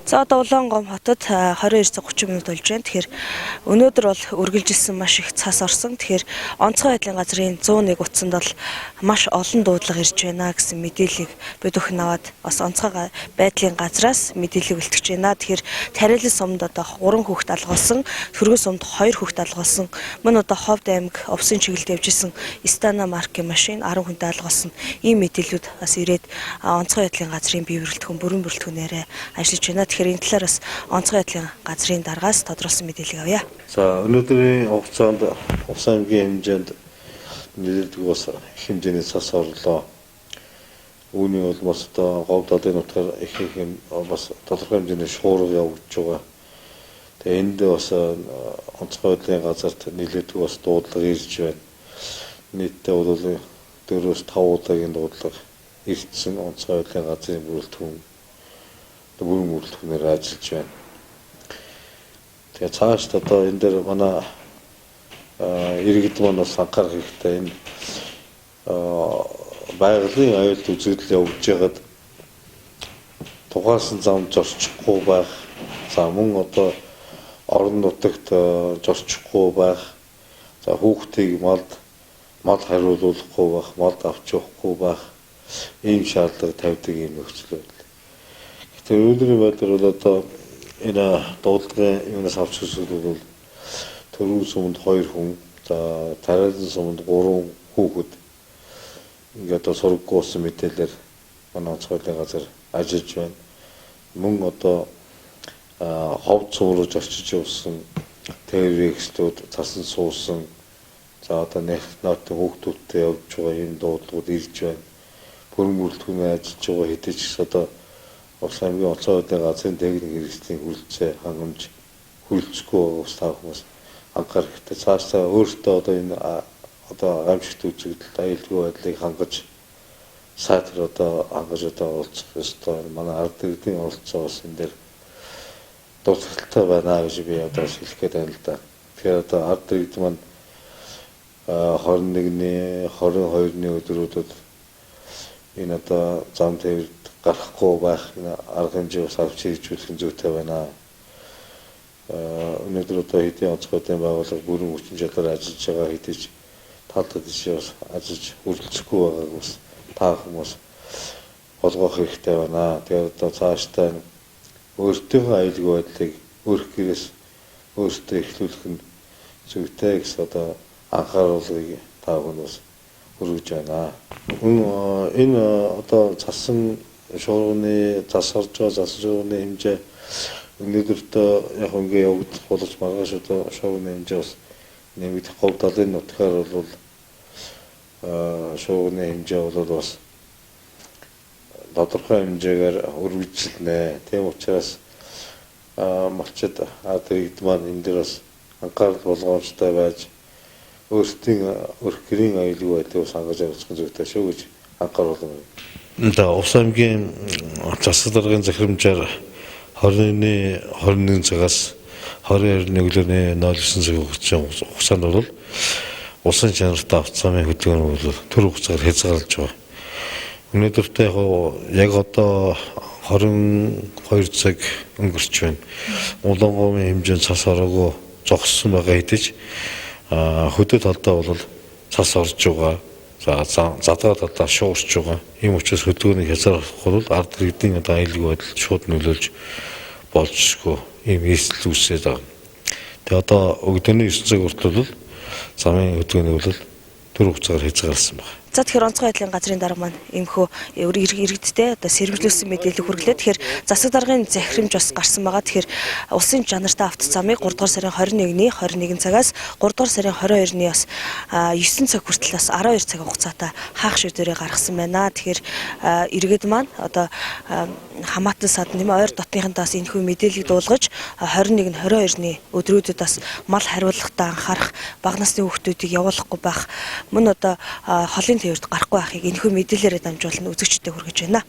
За одоо Улаангом хотод 22 цаг 30 минут болж байна. Тэгэхээр өнөөдөр бол үргэлжилсэн маш их цас орсон. Тэгэхээр онцгой байдлын газрын 101 утсанд бол маш олон дуудлага ирж байна гэсэн мэдээллийг бид өхөн аваад бас онцгой байдлын газраас мэдээлэл үлтгэж байна. Тэгэхээр Тариалан сумд одоо 3 хүүхэд алгуулсан, Түргэн сумд 2 хүүхэд алгуулсан. Мөн одоо Ховд аймаг овсын чиглэлд явж исэн Стана маркийн машин 10 хүнтэй алгуулсан. Ийм мэдээллүүд бас ирээд онцгой байдлын газрын бие бүрэлдэхүүн, бүрэн бүрэлдэхүүнээрээ ажиллаж байна. Тэгэхээр энэ талаар бас онцгой байдлын газрын даргаас тодорхойлсон мэдээлэл авъя. За өнөөдрийн хугацаанд Увс аймгийн хэмжээнд нэлээд бас их хэмжээний цас орлоо. Үүний бол бас одоо Говь далайн нутгаар их бас тодорхой хэмжээний шуурга явагдаж байгаа. Тэгээ энд бас онцгой байдлын газарт нэлээд бас дуудлага ирж байна. Нийтдээ бол 4-5 удаагийн дуудлага ирсэн онцгой байдлын газрын бүрэлдэхүүн бүрэн бүрэлдэхүүнээр ажиллаж байна. Тэгээ цааш одоо энэ дээр манай иргэд маань бас анхаарах хэрэгтэй. Энэ байгалийн аюулт үзэгдэл явж байгаад тугаарсан зам зорчихгүй байх. За мөн одоо орон нутагт зорчихгүй байх. За хүүхдийг мал хариулуулахгүй байх, мал авч явахгүй байх. Ийм шаардлага тавьдаг юм нөхцөл байдал. Тэр өнөөдрийн байдлаар бол одоо энэ дуудлагын юунаас авч үзвэл бол Түргэн сумд 2 хүн, за Тариалан сумд 3 хүүхэд ингээд одоо сургаггүй болсон мэдээлэлээр манай онцгой байдлын газар ажиллаж байна. Мөн одоо Ховд сум руу очиж явсан террористүүд цасан суусан. За одоо наатын хүүхдүүдтэй явж байгаа энэ дуудлагууд ирж байна. Бүрэн бүрэлдэхүүнээр ажиллаж байгаа хэдий ч одоо Увс аймгийн онцгой байдлын газрын техник хэрэгслийн хүрэлцээ хангамж хүрэлцэхгүй ус таа хүмүүс анхаарах хэрэгтэй. Цаашдаа өөртөө одоо энэ одоо гамшигт үзэгдэлт аюулгүй байдлыг хангаж сайтар одоо хангаж одоо уулзах ёстой. Манай ард иргэдийн оролцоо бас энэ дээр дуусгалтай байна гэж би одоо хэлэх гээд байна л да. Тэгэхээр одоо ард иргэд маань 21-ний 22-ны өдрүүдэд энэ одоо зам тээврт гарахгүй байх арга хэмжээ бас авч хэрэгжүүлэх зүйтэй байна. Өнөөдөр одоо хэдийн онцгой байдлын байгууллага бүрэн хүчин чадлаар ажиллаж байгаа хэдий ч талдад бас ажиллаж үргэлжлэхгүй байгааг бас та хүмүүс олгох хэрэгтэй байна. Тэгээд одоо цаашдаа өөртөөхөө аюулгүй байдлыг өөрх гэрээс өөртөө эхлүүлэх нь зүйтэй гэсэн одоо анхааруулгыг та хүмүүс хүргэж байна. Энэ одоо цасан шуурганы зас орж байгаа зас шуурганы хэмжээ өнөөдөртөө яг ингээ явагдах болж маргааш одоо шуурганы хэмжээ бас нэмэгдэх Говь далайн нутгаар бол шуурганы хэмжээ бол бас тодорхой хэмжээгээр үргэлжилнэ. Тийм учраас малчид ард иргэд маань энэ дээр бас анхаарал болгоомжтой байж өөрсдийн өрх гэрийн аюулгүй байдлыг хангаж авах зүйтэй шүү гэж анхааруулна. За Увс аймгийн засаг даргын захирамжаар 21 цагаас 22-ны өглөөний 09 цагийн хугацаанд бол улсын чанартай авцаамын хөдөлгөөн бол төр хугацаагаар хязгаарлаж байгаа. Өнөөдөртөө яг одоо 22 цаг өнгөрч байна. Улаангомын хэмжээнд цас ороогүй зогссон байгаа хэдий ч хөдөө талдаа бол цас орж байгаа. За задгаа талдаа шуурч байгаа. Ийм учраас хөдөлгөөнийг хязгаарлах бол ард иргэдийн одоо аюулгүй байдал шууд нөлөөлж болжгүй ийм нийслэл үүсээд байгаа. Тэгээ одоо өглөөний 9 цаг хүртэл замын хөдөлгөөнийг бол төр хугацаагаар хязгаарласан байна. За тэгэхээр онцгой байдлын газрын дарга маань иймхүү иргэдтэй одоо сэрэмжлүүлсэн мэдээлэл хүргэлээ. Тэгэхээр засаг даргын захирамж бас гарсан байгаа. Тэгэхээр улсын чанартай автоцамыг 3 дугаар сарын 21-ний 21 цагаас 3 дугаар сарын 22-ны бас 9 цаг хүртэл бас 12 цаг хугацаатай хаах шийдвэрээ гаргасан байна. Тэгэхээр иргэд маань одоо хамаатан сад нэмээ ойр дотныхантаас энэхүү мэдээллийг дуулгаж 21-ний 22-ны өдрүүдэд бас мал хариулахтаа анхаарах, бага насны хүүхдүүдийг явуулахгүй байх, мөн одоо холын тээврт гарахгүй байхыг энэхүү мэдээлэлээр дамжуулан үзэгчдэд хүргэж байна.